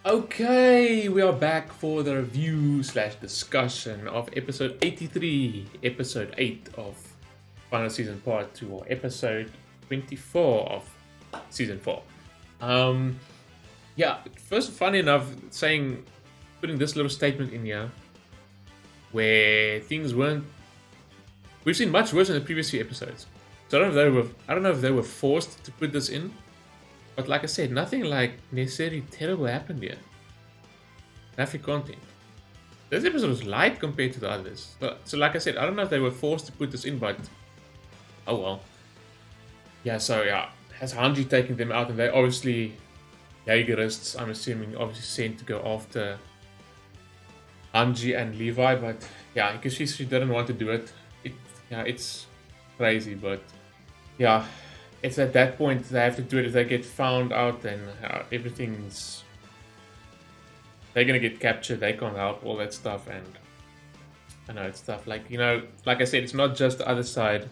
Okay, we are back for the review slash discussion of episode 83, episode 8 of final season part 2, or episode 24 of season 4. Um, yeah, first, funny enough, putting this little statement in here where things weren't. We've seen much worse in the previous few episodes. So I don't know if they were forced to put this in, but like I said, nothing like necessarily terrible happened here. Graphic content. This episode was light compared to the others. So like I said, I don't know if they were forced to put this in, but oh well. Yeah, so yeah, has Hanji taken them out, and they obviously Jaegerists, I'm assuming, obviously sent to go after Hanji and Levi, but yeah, because she didn't want to do it. It's crazy, but yeah, it's at that point they have to do it. If they get found out, then they're gonna get captured. They can't help all that stuff, and I know it's stuff like like I said, it's not just the other side.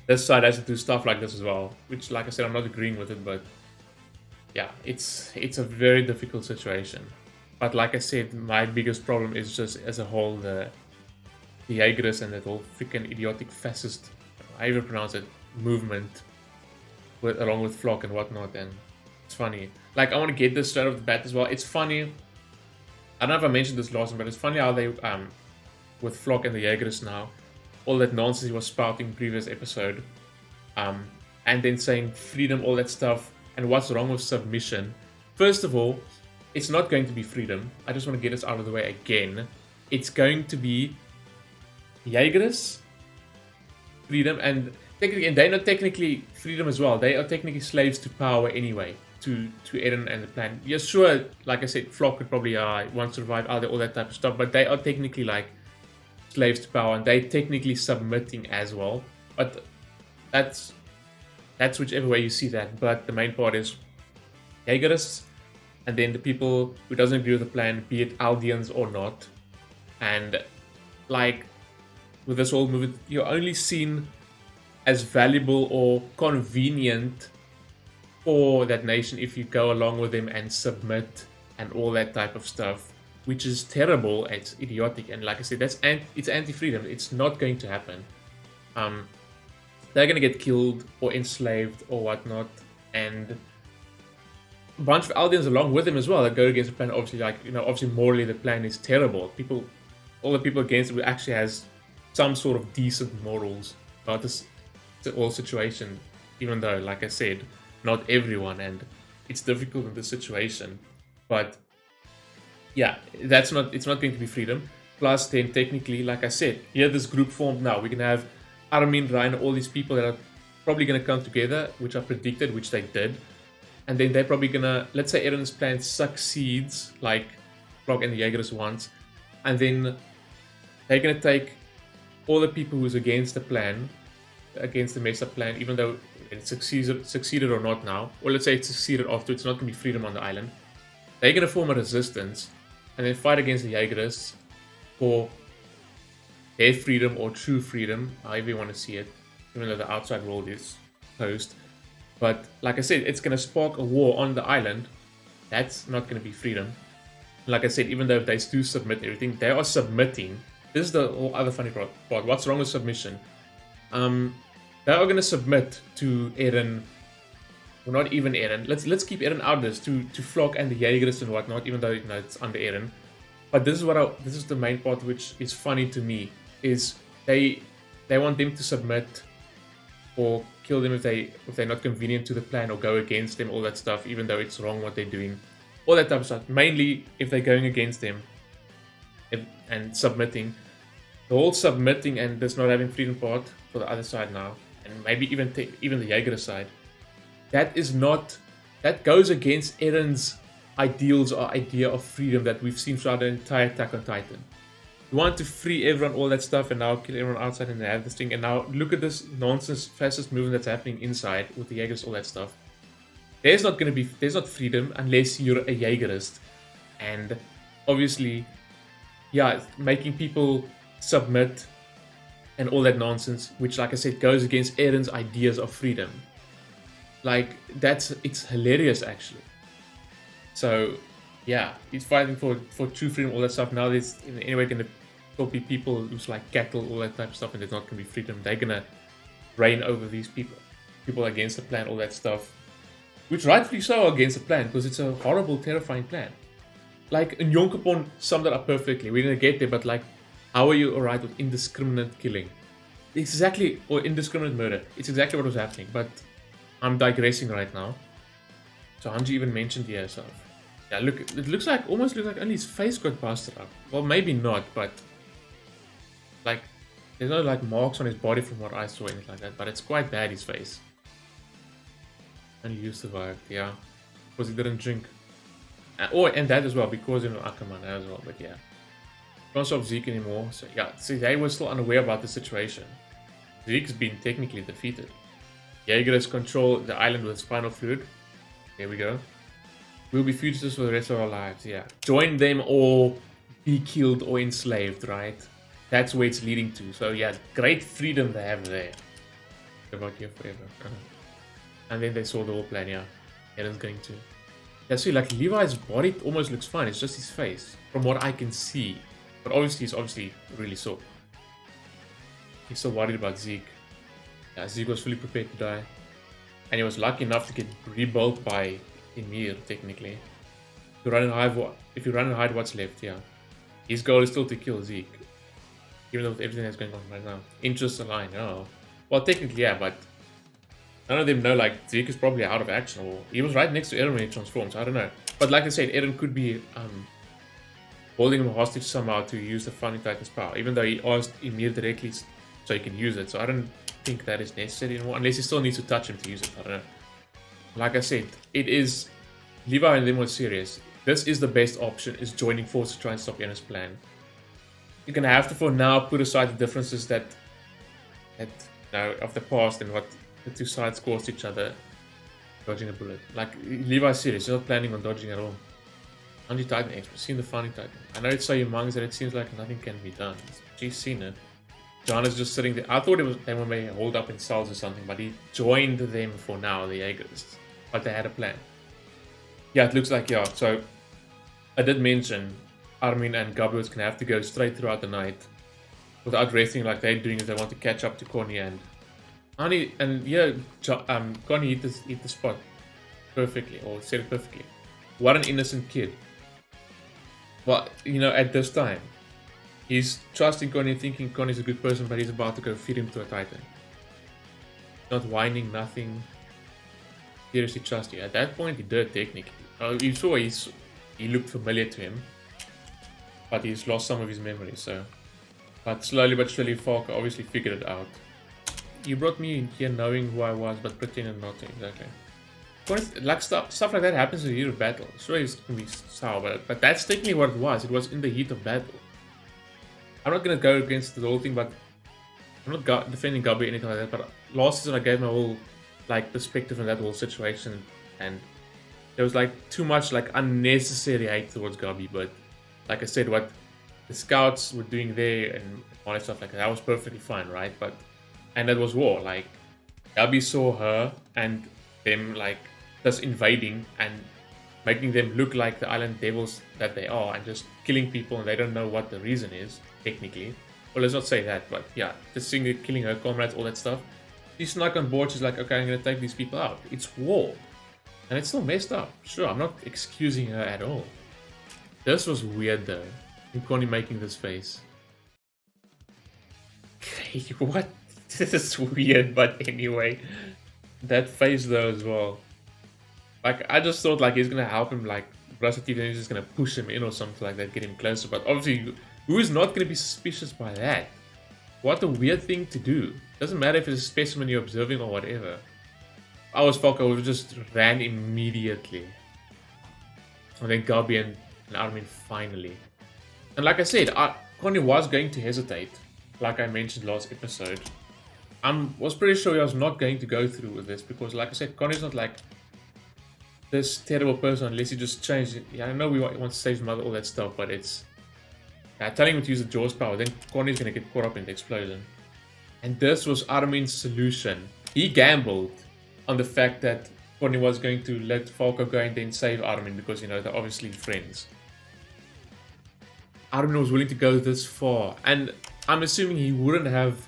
This side has to do stuff like this as well, which, like I said, I'm not agreeing with it, but yeah, it's a very difficult situation. But like I said, my biggest problem is just as a whole the Jaegerists and that whole freaking idiotic fascist, I even pronounce it, movement, along with Flock and whatnot, and it's funny. Like, I want to get this straight off the bat as well. It's funny. I don't know if I mentioned this last time, but it's funny how they, with Flock and the Jaegerists now, all that nonsense he was spouting previous episode, and then saying freedom, all that stuff, and what's wrong with submission. First of all, it's not going to be freedom. I just want to get this out of the way again. It's going to be Jaegerists, freedom, and they're not technically freedom as well. They are technically slaves to power anyway, to Eren and the plan. Yeah, sure, like I said, Flock could probably want to survive, all that type of stuff, but they are technically like slaves to power, and they're technically submitting as well. But that's whichever way you see that. But the main part is Jaegerists, and then the people who doesn't agree with the plan, be it Aldeans or not. And like with this whole movie, you're only seen as valuable or convenient for that nation if you go along with them and submit and all that type of stuff, which is terrible. It's idiotic, and like I said, it's anti-freedom. It's not going to happen. They're gonna get killed or enslaved or whatnot, and a bunch of Aldeans along with them as well that go against the plan. Obviously, obviously morally the plan is terrible. All the people against it actually has some sort of decent morals about this whole situation, even though, like I said, not everyone, and it's difficult in this situation. But yeah, it's not going to be freedom. Plus, then technically, like I said, this group formed now. We're gonna have Armin, Ryan, all these people that are probably gonna come together, which are predicted, which they did, and then they're probably gonna, let's say Eren's plan succeeds, like Flock and the Jaegerists wants, and then they're gonna take all the people who's against the plan, against the messed up plan, even though it succeeded or not now, or let's say it succeeded after, it's not going to be freedom on the island. They're going to form a resistance and then fight against the Jaegerists for their freedom or true freedom, however you want to see it, even though the outside world is closed. But like I said, it's going to spark a war on the island. That's not going to be freedom. Like I said, even though they do submit everything, they are submitting. This is the whole other funny part. What's wrong with submission? They are going to submit to Eren, or not even Eren. Let's keep Eren out of this, to Flock and the Jaegerists and whatnot, even though it's under Eren. But this is the main part which is funny to me, is they want them to submit or kill them if they're not convenient to the plan or go against them, all that stuff, even though it's wrong what they're doing, all that type of stuff. Mainly if they're going against them and submitting. The whole submitting and this not having freedom part for the other side now, and maybe even the Jaegerist side, that goes against Eren's ideals or idea of freedom that we've seen throughout the entire Attack on Titan. You want to free everyone, all that stuff, and now kill everyone outside and they have this thing, and now look at this nonsense fascist movement that's happening inside with the Jaegerists, all that stuff. There's not freedom unless you're a Jaegerist, and obviously, making people submit and all that nonsense, which, like I said, goes against Eren's ideas of freedom. Like, it's hilarious, actually. So, yeah, he's fighting for true freedom, all that stuff. Now there's in any way gonna still be people who's like cattle, all that type of stuff, and there's not gonna be freedom. They're gonna reign over these people against the plan, all that stuff. Which rightfully so against the plan, because it's a horrible, terrifying plan. Like, and Yonkapon summed it up perfectly. We're gonna get there, but like, how are you alright with indiscriminate killing? Exactly, or indiscriminate murder. It's exactly what was happening, but I'm digressing right now. So Hanji even mentioned here, so yeah, look, it looks like, almost looks like only his face got busted up. Well, maybe not, but like, there's no like marks on his body from what I saw, anything like that, but it's quite bad, his face. And you survived, yeah, because he didn't drink. And that as well, because you know Ackerman as well, but yeah. Can't stop Zeke anymore, so yeah, see, they were still unaware about the situation. Zeke's been technically defeated. Jaeger has controlled the island with spinal fluid. There we go. We'll be fugitives for the rest of our lives, yeah. Join them or be killed or enslaved, right? That's where it's leading to. So yeah, great freedom they have there. About here forever. And then they saw the whole plan, yeah. Eren's going to. Yeah, see, like Levi's body almost looks fine. It's just his face, from what I can see. But obviously, he's obviously really sore. He's still worried about Zeke. Yeah, Zeke was fully prepared to die. And he was lucky enough to get rebuilt by Ymir, technically. To run and hide if you run and hide what's left, yeah. His goal is still to kill Zeke. Even though with everything that's going on right now. Interests align, oh. Well, technically, yeah, but none of them know, like, Zeke is probably out of action. Or he was right next to Eren when he transforms, I don't know. But like I said, Eren could be holding him hostage somehow to use the Founding Titan's power. Even though he asked Ymir directly so he can use it. So I don't think that is necessary anymore. Unless he still needs to touch him to use it, I don't know. Like I said, it is... Levi and them were serious. This is the best option, is joining forces to try and stop Eren's plan. You're gonna have to, for now, put aside the differences that of the past and what the two sides caused each other. Dodging a bullet. Like, Levi's serious, he's not planning on dodging at all. Founding Titan expert, seen the Founding Titan. I know it's so humongous that it seems like nothing can be done. She's seen it. John is just sitting there. I thought they were maybe hold up in cells or something, but he joined them for now, the Jaegers. But they had a plan. Yeah, it looks like, yeah. So, I did mention Armin and Gabriel's gonna have to go straight throughout the night without resting like they're doing if they want to catch up to Connie and Annie. And yeah, Connie hit the spot perfectly, or said it perfectly. What an innocent kid. Well, you know, at this time, he's trusting Connie, thinking Connie's a good person, but he's about to go feed him to a Titan. Not whining, nothing. Seriously trust you. At that point, he did, technically. You saw he looked familiar to him, but he's lost some of his memories, so. But slowly but surely, Falco obviously figured it out. You brought me in here knowing who I was, but pretending not to, exactly. Like stuff like that happens in the heat of battle. Sure, it's gonna be sour, but that's technically what it was. It was in the heat of battle. I'm not gonna go against the whole thing, but I'm not defending Gabi or anything like that. But last season I gave my whole like perspective on that whole situation, and there was like too much like unnecessary hate towards Gabi. But like I said, what the scouts were doing there and all that stuff like that was perfectly fine, right? But and that was war. Like Gabi saw her and them like just invading and making them look like the island devils that they are, and just killing people, and they don't know what the reason is technically. Well, let's not say that, but yeah, just seeing it, killing her comrades, all that stuff. She snuck on board. She's like, okay, I'm gonna take these people out. It's war, and it's still messed up. Sure, I'm not excusing her at all. This was weird though. Connie making this face. What? This is weird, but anyway, that face though as well. Like, I just thought like he's gonna help him like brush the teeth and he's just gonna push him in or something like that, get him closer. But obviously, who is not gonna be suspicious by that? What a weird thing to do. Doesn't matter if it's a specimen you're observing or whatever. I was Falco, would just ran immediately. And then Gabi and Armin finally. And like I said, Connie was going to hesitate, like I mentioned last episode. I was pretty sure he was not going to go through with this because, like I said, Connie's not like this terrible person unless he just changed it. Yeah, I know we want to save his mother, all that stuff, but it's... telling him to use the Jaws power, then Connie's going to get caught up in the explosion. And this was Armin's solution. He gambled on the fact that Connie was going to let Falco go and then save Armin because, you know, they're obviously friends. Armin was willing to go this far, and I'm assuming he wouldn't have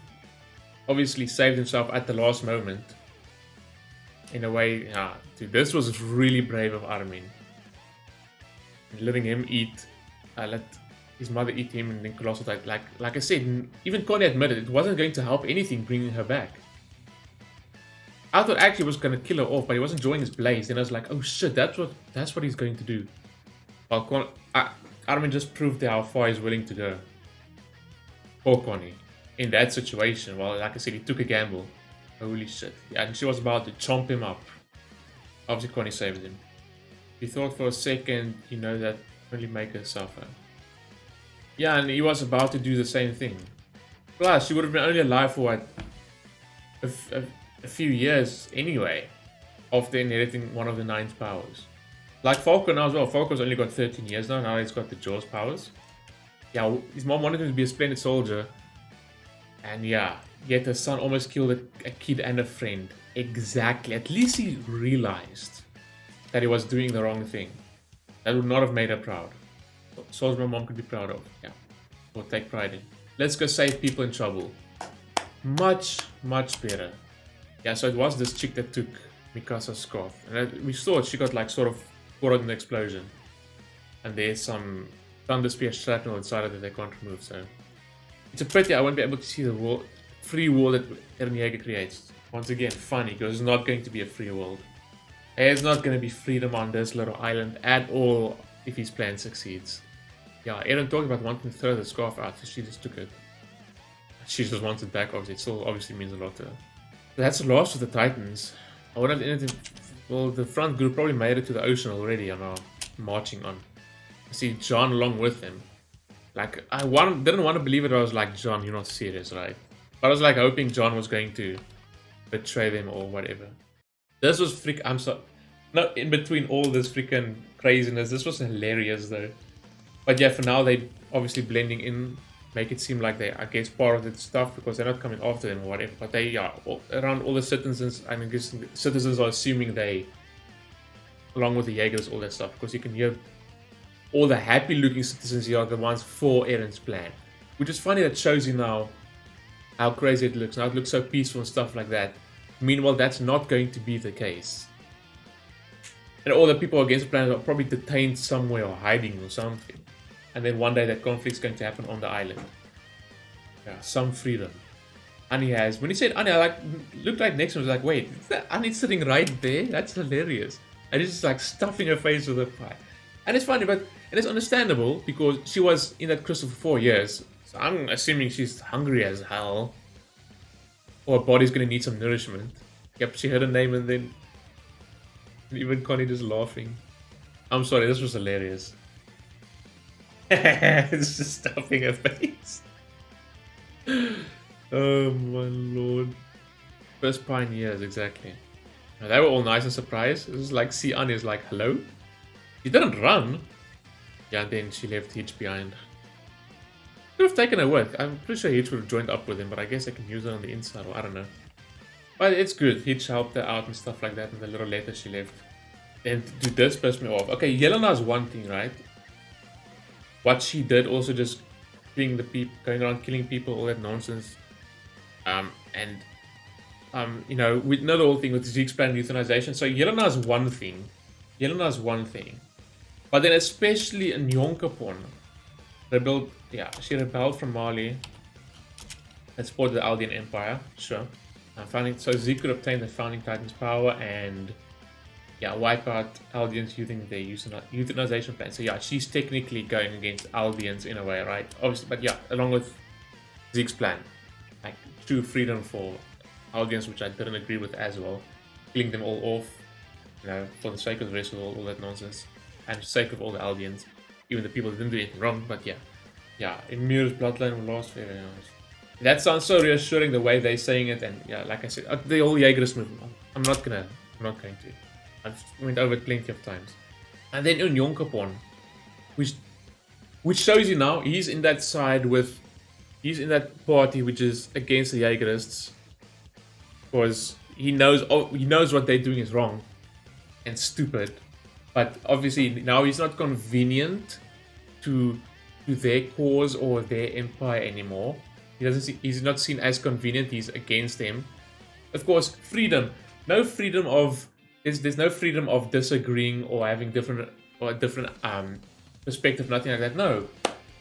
obviously saved himself at the last moment. In a way, yeah, dude, this was really brave of Armin. Letting him eat, let his mother eat him, and then Colossal died. Like I said, even Connie admitted it wasn't going to help anything bringing her back. I thought actually was going to kill her off, but he wasn't enjoying his blaze. Then I was like, oh shit, that's what he's going to do. Well, Armin just proved how far he's willing to go. Poor Connie. In that situation, well, like I said, he took a gamble. Holy shit. Yeah, and she was about to chomp him up. Obviously, Connie saved him. He thought for a second, you know, that only make her suffer. Yeah, and he was about to do the same thing. Plus, she would have been only alive for what? A few years anyway, after inheriting one of the 9's powers. Like Falco now as well. Falco's only got 13 years now he's got the Jaws powers. Yeah, his mom wanted him to be a splendid soldier. And yeah, yet her son almost killed a kid and a friend. Exactly. At least he realized that he was doing the wrong thing. That would not have made her proud. Souls my mom could be proud of. Yeah. Or take pride in. Let's go save people in trouble. Much, much better. Yeah, so it was this chick that took Mikasa's scarf. And we saw it, she got like sort of caught in an explosion. And there's some Thunder Spear shrapnel inside of it they can't remove, so... It's a pity I won't be able to see the free world that Eren Yeager creates. Once again, funny, because it's not going to be a free world. There's not going to be freedom on this little island at all if his plan succeeds. Yeah, Eren talked about wanting to throw the scarf out, so she just took it. She just wants it back, obviously. It still obviously means a lot to her. That's the last of the Titans. I wouldn't have anything... Well, the front group probably made it to the ocean already and are marching on. I see John along with them. Like, didn't want to believe it. I was like, John, you're not serious, right? But I was like hoping John was going to betray them or whatever. This was I'm so... No, in between all this freaking craziness, this was hilarious though. But yeah, for now, they obviously blending in. Make it seem like they, I guess, part of the stuff because they're not coming after them or whatever. But they, yeah, around all the citizens, I guess the citizens are assuming they, along with the Jaegers, all that stuff. Because you can hear all the happy-looking citizens here are the ones for Eren's plan. Which is funny that shows you now how crazy it looks. Now it looks so peaceful and stuff like that. Meanwhile, that's not going to be the case. And all the people against the plan are probably detained somewhere or hiding or something. And then one day that conflict's going to happen on the island. Yeah, some freedom. Annie has. When he said Annie, I like looked right next to him. I was like, wait, is that Annie sitting right there? That's hilarious. And he's just like stuffing her face with a pie. And it's funny, and it's understandable because she was in that crystal for 4 years. So I'm assuming she's hungry as hell. Or her body's gonna need some nourishment. Yep, she heard her name and then even Connie just laughing. I'm sorry, this was hilarious. It's just stuffing her face. Oh my lord. First pioneers, exactly. Now, they were all nice and surprised. It was like, see Anya's like, hello? She didn't run. Yeah, and then she left Hitch behind. Could have taken her with. I'm pretty sure Hitch would have joined up with him, but I guess I can use her on the inside, or I don't know. But it's good. Hitch helped her out and stuff like that, and the little letter she left. And dude, this pissed me off. Okay, Yelena's one thing, right? What she did, also just killing the people, going around killing people, all that nonsense. You know, we know the whole thing with Zeke's plan and euthanization. So Yelena's one thing. Yelena's one thing. But then especially in Yonkapon, she rebelled from Mali and supported the Aldean Empire, sure. So Zeke could obtain the Founding Titan's power and wipe out Aldeans using their euthanization plan. So yeah, she's technically going against Aldeans in a way, right? Obviously, but yeah, along with Zeke's plan. Like true freedom for Aldeans, which I didn't agree with as well. Killing them all off, you know, for the sake of the rest of all that nonsense. And for the sake of all the Aldeans. Even the people that didn't do anything wrong, but yeah. Yeah, Ymir's bloodline will last forever. That sounds so reassuring the way they're saying it, and yeah, like I said, the whole Jaegerist movement. I'm not going to. I've went over it plenty of times. And then in Yonkapon, which shows you now, he's in that side with, he's in that party which is against the Jaegerists. Because he knows what they're doing is wrong. and stupid. But obviously now he's not convenient to their cause or their empire anymore. He's not seen as convenient. He's against them. Of course, freedom. No freedom of there's no freedom of disagreeing or having different perspective. Nothing like that. No,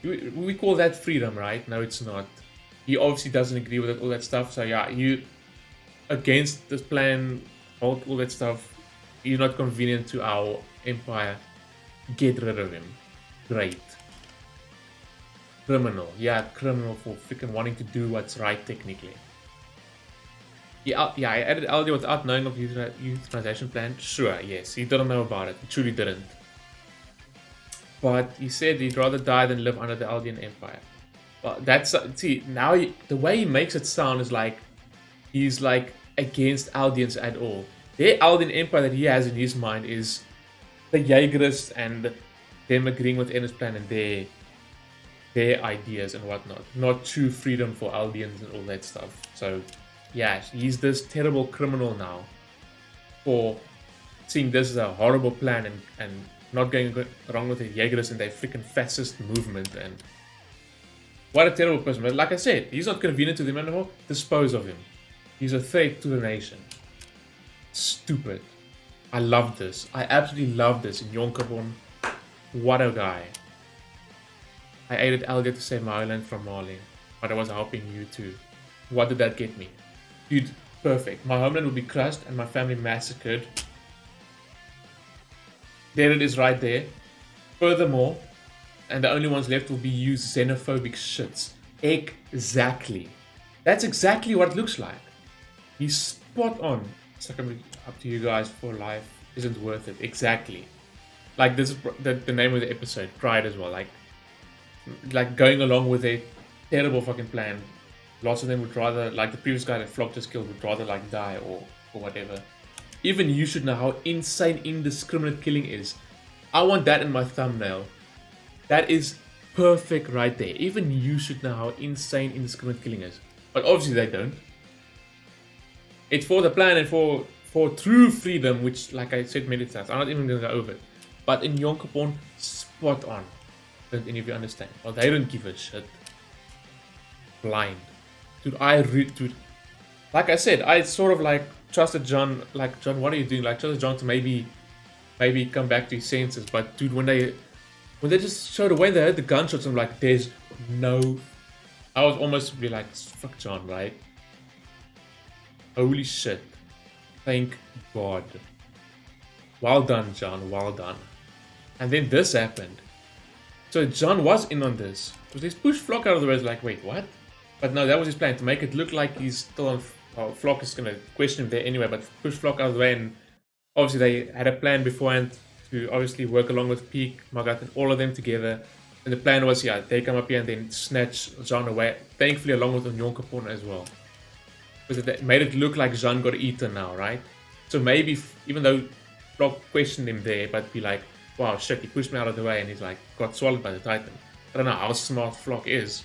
we call that freedom, right? No, it's not. He obviously doesn't agree with it, all that stuff. So yeah, you against this plan, all that stuff. You're not convenient to our empire. Get rid of him. Great. Criminal. Yeah, criminal for freaking wanting to do what's right technically. Yeah, I added Aldi without knowing of euthanization plan. Sure, yes, he didn't know about it. He truly didn't. But he said he'd rather die than live under the Aldean Empire. Well, that's see now the way he makes it sound is like he's like against Aldeans at all. The Aldean Empire that he has in his mind is the Jaegerists and them agreeing with Ennis plan and their ideas and whatnot. Not true freedom for Aldeans and all that stuff. So yeah, he's this terrible criminal now for seeing this as a horrible plan and not going wrong with the Jaegerists and their freaking fascist movement. And what a terrible person. But like I said, he's not convenient to them anymore. Dispose of him. He's a threat to the nation. Stupid. I love this. I absolutely love this in Jonkerborn. What a guy. I aided Alga to save my island from Mali, but I was helping you too. What did that get me? Dude, perfect. My homeland will be crushed and my family massacred. There it is right there. Furthermore, and the only ones left will be you xenophobic shits. Exactly. That's exactly what it looks like. He's spot on. It's like up to you guys for life isn't worth it. Exactly. Like this is the name of the episode. Pride as well. Like going along with a terrible fucking plan. Lots of them would rather, like the previous guy that Flock just killed, would rather like die or whatever. Even you should know how insane indiscriminate killing is. I want that in my thumbnail. That is perfect right there. Even you should know how insane indiscriminate killing is. But obviously they don't. It's for the plan and for true freedom, which like I said many times, I'm not even going to go over it. But in Jonkerborn, spot on. Don't any of you understand? Well, they don't give a shit. Blind. Dude, dude, like I said, I sort of like trusted John, like, John, what are you doing? Like, trusted John to maybe come back to his senses. But dude, when they just showed away, they heard the gunshots, I'm like, there's no, I was almost be like, fuck John, right? Holy shit. Thank God. Well done, John, well done. And then this happened. So John was in on this. Because he's pushed Flock out of the way, like, wait, what? But no, that was his plan, to make it look like he's still on. Well, Flock is going to question him there anyway, but push Flock out of the way. And obviously, they had a plan beforehand to obviously work along with Peak, Magat, and all of them together. And the plan was, yeah, they come up here and then snatch Jean away. Thankfully, along with Onyonkapon as well. Because it made it look like Jean got eaten now, right? So maybe, even though Flock questioned him there, but be like, wow, shit, he pushed me out of the way and he's like, got swallowed by the Titan. I don't know how smart Flock is.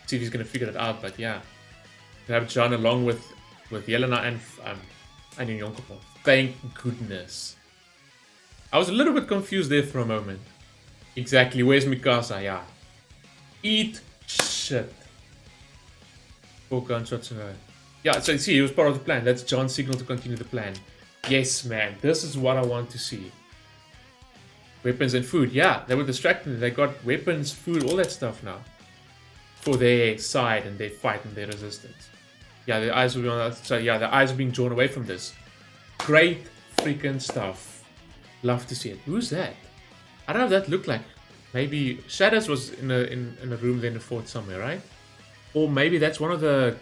See if he's going to figure it out, but yeah. To have John along with Yelena and Onyonkapon. Thank goodness. I was a little bit confused there for a moment. Exactly, where's Mikasa? Yeah. Eat shit. 4 gunshots away. Yeah, so see, he was part of the plan. That's John's signal to continue the plan. Yes, man, this is what I want to see. Weapons and food. Yeah, they were distracted. They got weapons, food, all that stuff now. For their side and their fight and their resistance. Yeah, the eyes will be on that. So yeah, the eyes are being drawn away from this. Great freaking stuff. Love to see it. Who's that? I don't know what that looked like. Maybe Shadows was in a room there in the fort somewhere, right? Or maybe that's one of the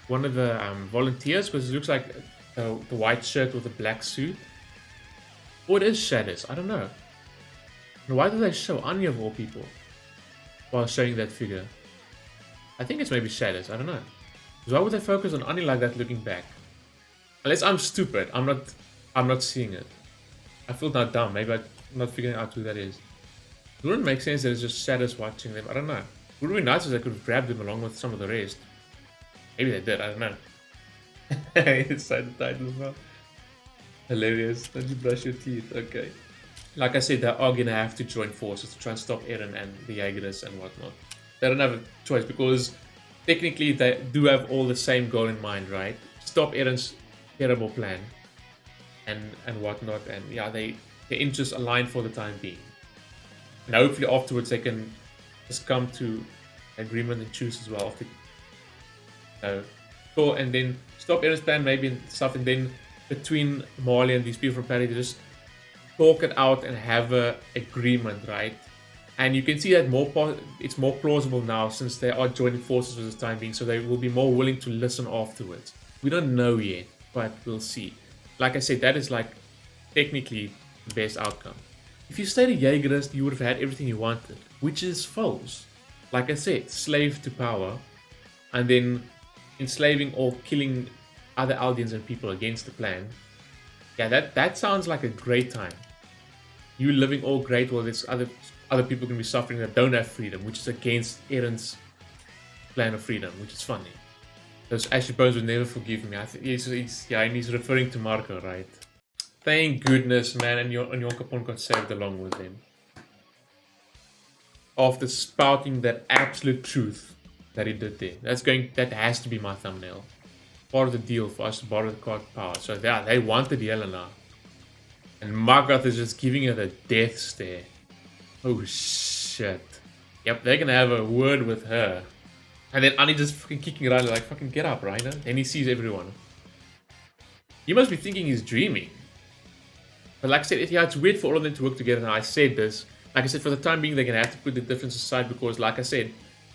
volunteers, because it looks like the white shirt with the black suit. Or it is Shadows. I don't know. And why do they show Anya of all people while showing that figure? I think it's maybe Shadows. I don't know. Because why would they focus on Anya like that looking back? Unless I'm stupid. I'm not seeing it. I feel not dumb. Maybe I'm not figuring out who that is. It wouldn't make sense that it's just Shadows watching them. I don't know. It would be nice if they could have grabbed them along with some of the rest. Maybe they did. I don't know. Inside the title as well. Hilarious. Don't you brush your teeth? Okay. Like I said, they are gonna have to join forces to try and stop Eren and the Jaegerists and whatnot. They don't have a choice because technically they do have all the same goal in mind, right? Stop Eren's terrible plan and whatnot, and yeah, their interests align for the time being. And hopefully afterwards they can just come to agreement and choose as well. After, so, and then stop Eren's plan maybe and stuff, and then between Marley and these people from Paris, they just talk it out and have a agreement, right? And you can see that it's more plausible now since they are joining forces for the time being, so they will be more willing to listen afterwards. We don't know yet, but we'll see. Like I said, that is like technically the best outcome. If you stayed a Jaegerist, you would have had everything you wanted, which is false. Like I said, slave to power, and then enslaving or killing other Aldeans and people against the plan. Yeah, that sounds like a great time. You living all great while there's other people can be suffering that don't have freedom, which is against Eren's plan of freedom, which is funny. Because Ashley Bones would never forgive me. I think he's referring to Marco, right? Thank goodness, man, and Yonkapon got saved along with him. After spouting that absolute truth that he did there. That has to be my thumbnail. Part of the deal for us to borrow the card power. So yeah, they wanted Yelena. And Margaret is just giving her the death stare. Oh shit. Yep, they're gonna have a word with her. And then Annie just fucking kicking around like, fucking get up, Reiner. And he sees everyone. You must be thinking he's dreaming. But like I said, yeah, it's weird for all of them to work together. And I said this. Like I said, for the time being, they're gonna have to put the differences aside because, like I said,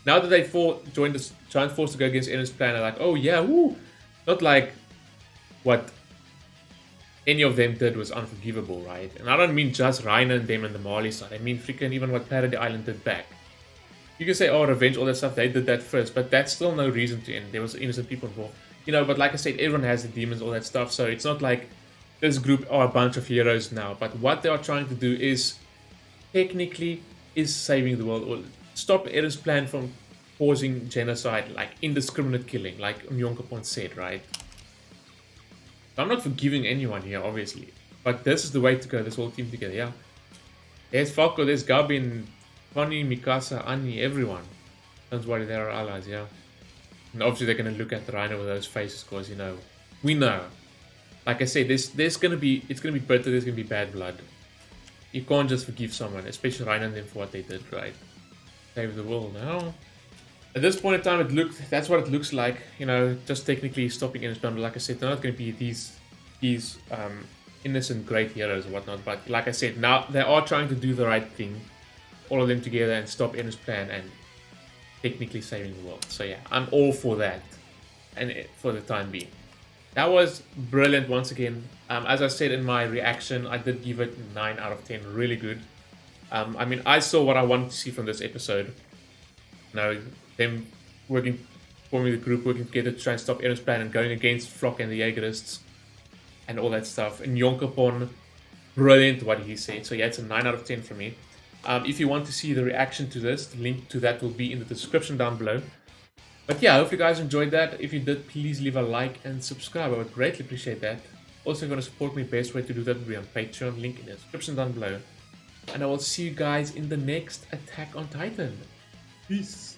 now that they joined this giant force to go against Eren's plan, they're like, oh yeah, woo. Not like what any of them did was unforgivable, right? And I don't mean just Reiner and them and the Marley side. I mean freaking even what Paradise Island did back. You can say, oh, revenge, all that stuff, they did that first, but that's still no reason to end. There was innocent people involved. You know, but like I said, everyone has the demons, all that stuff, so it's not like this group are a bunch of heroes now. But what they are trying to do is, technically, is saving the world, or stop Eren's plan from causing genocide, like indiscriminate killing, like Yonkapon said, right? I'm not forgiving anyone here, obviously. But this is the way to go, this whole team together, yeah. There's Falco, there's Gabin, Connie, Mikasa, Annie, everyone. Don't worry, they're our allies, yeah. And obviously they're going to look at the Reiner with those faces, because, you know, we know. Like I said, it's going to be bitter, there's going to be bad blood. You can't just forgive someone, especially Reiner and them for what they did, right? Save the world now. At this point in time, that's what it looks like, you know, just technically stopping Eren's plan. But like I said, they're not going to be these innocent great heroes or whatnot. But like I said, now they are trying to do the right thing, all of them together, and stop Eren's plan and technically saving the world. So yeah, I'm all for that, and for the time being. That was brilliant once again. As I said in my reaction, I did give it 9 out of 10, really good. I mean, I saw what I wanted to see from this episode. You know, them forming the group, working together to try and stop Eren's plan and going against Flock and the Jaegerists and all that stuff. And Yonkapon, brilliant what he said. So yeah, it's a 9 out of 10 for me. If you want to see the reaction to this, the link to that will be in the description down below. But yeah, I hope you guys enjoyed that. If you did, please leave a like and subscribe. I would greatly appreciate that. Also, if you want to support me, best way to do that would be on Patreon, link in the description down below. And I will see you guys in the next Attack on Titan. Peace.